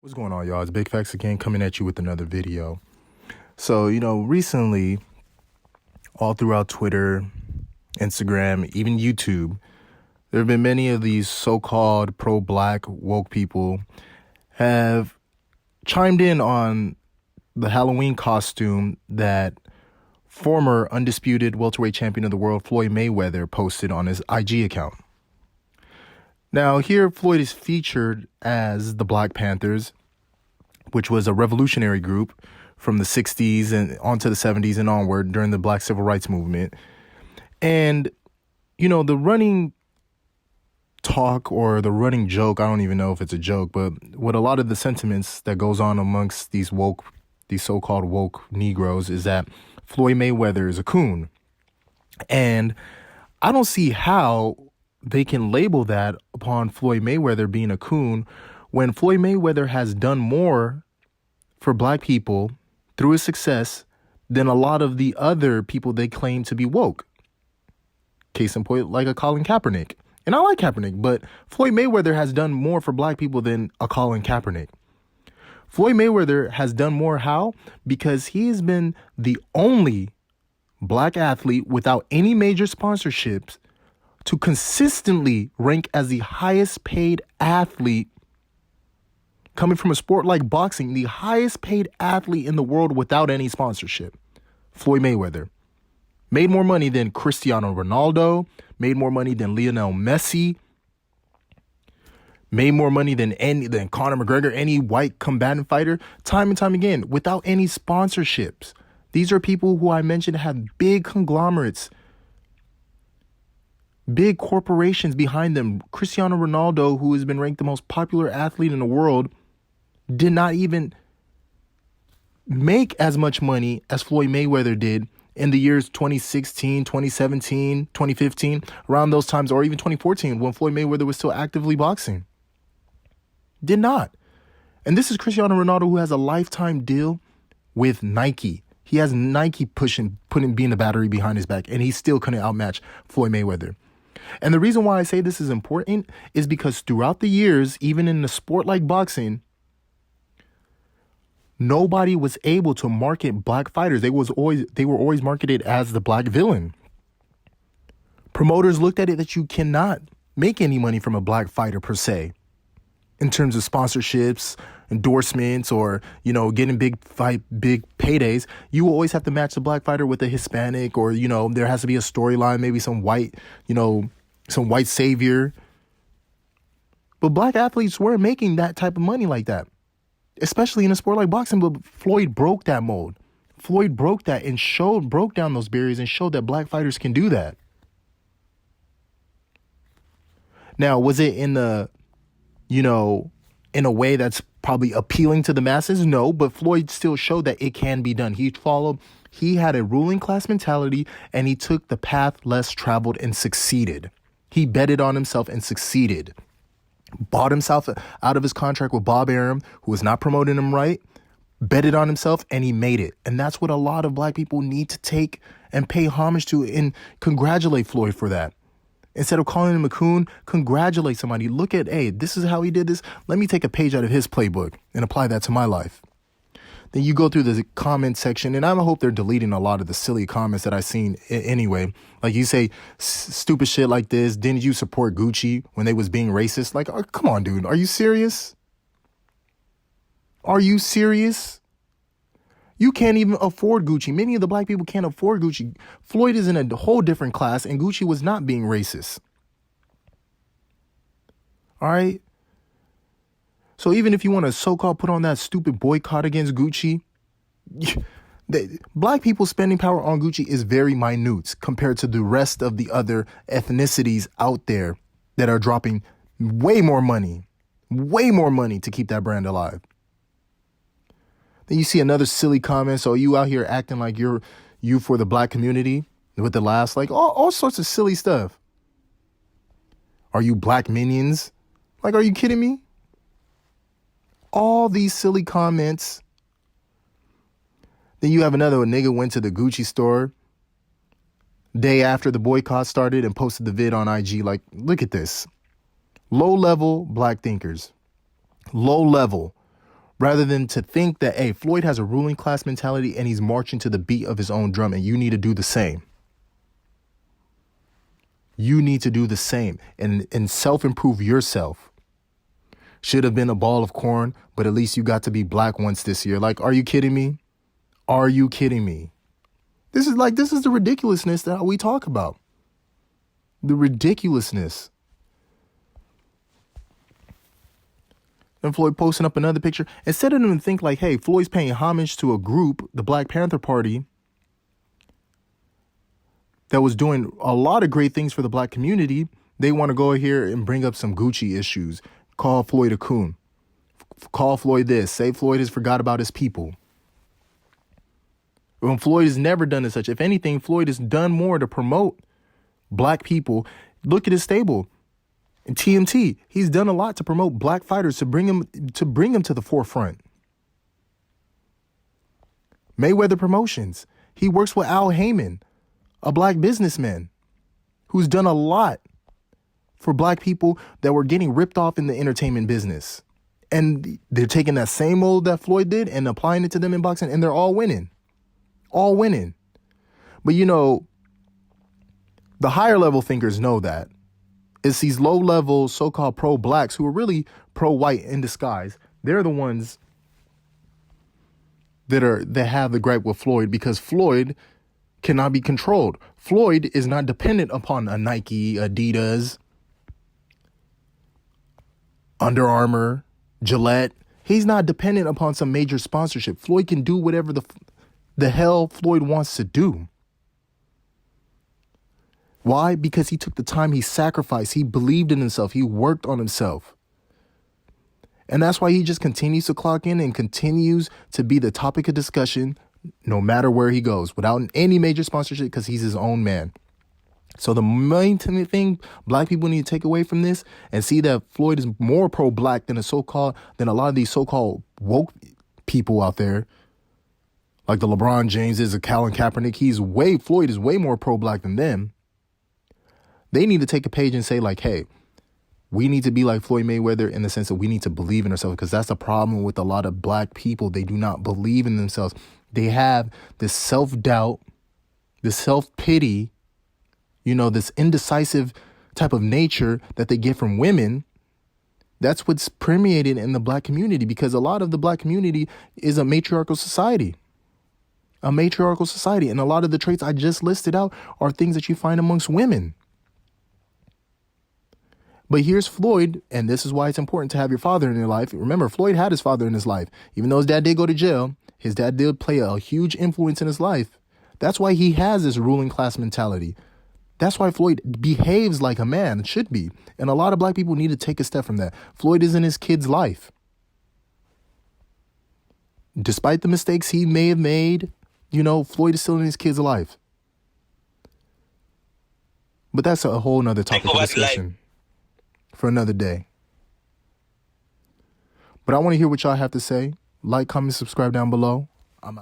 What's going on, y'all? It's Big Facts again, coming at you with another video. So, recently, all throughout Twitter, Instagram, even YouTube, there have been many of these so-called pro-black woke people have chimed in on the Halloween costume that former undisputed welterweight champion of the world, Floyd Mayweather, posted on his IG account. Now, here Floyd is featured as the Black Panthers, which was a revolutionary group from the 60s and onto the 70s and onward during the Black Civil Rights Movement. And, the running talk or the running joke, I don't even know if it's a joke, but what a lot of the sentiments that goes on amongst these so-called woke Negroes is that Floyd Mayweather is a coon. And I don't see how they can label that upon Floyd Mayweather being a coon when Floyd Mayweather has done more for black people through his success than a lot of the other people they claim to be woke. Case in point, like a Colin Kaepernick. And I like Kaepernick, but Floyd Mayweather has done more for black people than a Colin Kaepernick. Floyd Mayweather has done more how? Because he has been the only black athlete without any major sponsorships to consistently rank as the highest paid athlete coming from a sport like boxing, the highest paid athlete in the world without any sponsorship. Floyd Mayweather made more money than Cristiano Ronaldo, made more money than Lionel Messi, made more money than Conor McGregor, any white combatant fighter, time and time again, without any sponsorships. These are people who I mentioned have big conglomerates, big corporations behind them. Cristiano Ronaldo, who has been ranked the most popular athlete in the world, did not even make as much money as Floyd Mayweather did in the years 2016, 2017, 2015, around those times, or even 2014 when Floyd Mayweather was still actively boxing. Did not. And this is Cristiano Ronaldo, who has a lifetime deal with Nike. He has Nike being the battery behind his back, and he still couldn't outmatch Floyd Mayweather. And the reason why I say this is important is because throughout the years, even in a sport like boxing, nobody was able to market black fighters. They were always marketed as the black villain. Promoters looked at it that you cannot make any money from a black fighter per se, in terms of sponsorships, endorsements, or, getting big paydays. You will always have to match the black fighter with a Hispanic, or, there has to be a storyline, maybe some white savior. But black athletes weren't making that type of money like that, especially in a sport like boxing. But Floyd broke that mold. Floyd broke that and broke down those barriers and showed that black fighters can do that. Now, was it in a way that's probably appealing to the masses? No, but Floyd still showed that it can be done. He had a ruling class mentality, and he took the path less traveled and succeeded. He betted on himself and succeeded. Bought himself out of his contract with Bob Arum, who was not promoting him right, betted on himself, and he made it. And that's what a lot of black people need to take and pay homage to and congratulate Floyd for that. Instead of calling him a coon, congratulate somebody. Look at, hey, this is how he did this. Let me take a page out of his playbook and apply that to my life. Then you go through the comment section, and I hope they're deleting a lot of the silly comments that I've seen anyway. Like, you say stupid shit like this. Didn't you support Gucci when they was being racist? Like, oh, come on, dude. Are you serious? Are you serious? You can't even afford Gucci. Many of the black people can't afford Gucci. Floyd is in a whole different class, and Gucci was not being racist. All right? So even if you want to so-called put on that stupid boycott against Gucci, black people's spending power on Gucci is very minute compared to the rest of the other ethnicities out there that are dropping way more money to keep that brand alive. Then you see another silly comment. So you out here acting like you for the black community with the last, like all sorts of silly stuff. Are you black minions? Like, are you kidding me? All these silly comments. Then you have another nigga went to the Gucci store day after the boycott started and posted the vid on IG. Like, look at this. Low-level black thinkers. Low-level. rather than to think that, hey, Floyd has a ruling class mentality and he's marching to the beat of his own drum and you need to do the same. You need to do the same and self-improve yourself. Should have been a ball of corn, but at least you got to be black once this year. Like, are you kidding me? Are you kidding me? This is the ridiculousness that we talk about. The ridiculousness. And Floyd posting up another picture. Instead of them to think like, hey, Floyd's paying homage to a group, the Black Panther Party, that was doing a lot of great things for the black community, they want to go here and bring up some Gucci issues. Call Floyd a coon. Call Floyd this. Say Floyd has forgot about his people. When Floyd has never done as such. If anything, Floyd has done more to promote black people. Look at his stable. In TMT, he's done a lot to promote black fighters, to bring him to the forefront. Mayweather Promotions. He works with Al Heyman, a black businessman who's done a lot for black people that were getting ripped off in the entertainment business. And they're taking that same mold that Floyd did and applying it to them in boxing, and they're all winning. All winning. But you know, the higher level thinkers know that. It's these low level so-called pro-blacks who are really pro-white in disguise. They're the ones that have the gripe with Floyd, because Floyd cannot be controlled. Floyd is not dependent upon a Nike, Adidas, Under Armour, Gillette. He's not dependent upon some major sponsorship. Floyd can do whatever the hell Floyd wants to do. Why? Because he took the time, he sacrificed, he believed in himself, he worked on himself. And that's why he just continues to clock in and continues to be the topic of discussion no matter where he goes, without any major sponsorship, because he's his own man. So the main thing black people need to take away from this and see that Floyd is more pro-black than a lot of these so-called woke people out there, like the LeBron Jameses, the Colin Kaepernick. Floyd is way more pro-black than them. They need to take a page and say like, hey, we need to be like Floyd Mayweather in the sense that we need to believe in ourselves, because that's the problem with a lot of black people. They do not believe in themselves. They have this self-doubt, this self-pity, this indecisive type of nature that they get from women. That's what's permeated in the black community, because a lot of the black community is a matriarchal society. A matriarchal society. And a lot of the traits I just listed out are things that you find amongst women. But here's Floyd, and this is why it's important to have your father in your life. Remember, Floyd had his father in his life. Even though his dad did go to jail, his dad did play a huge influence in his life. That's why he has this ruling class mentality. That's why Floyd behaves like a man should be. And a lot of black people need to take a step from that. Floyd is in his kid's life. Despite the mistakes he may have made, Floyd is still in his kid's life. But that's a whole nother topic of discussion for another day. But I want to hear what y'all have to say. Like, comment, subscribe down below.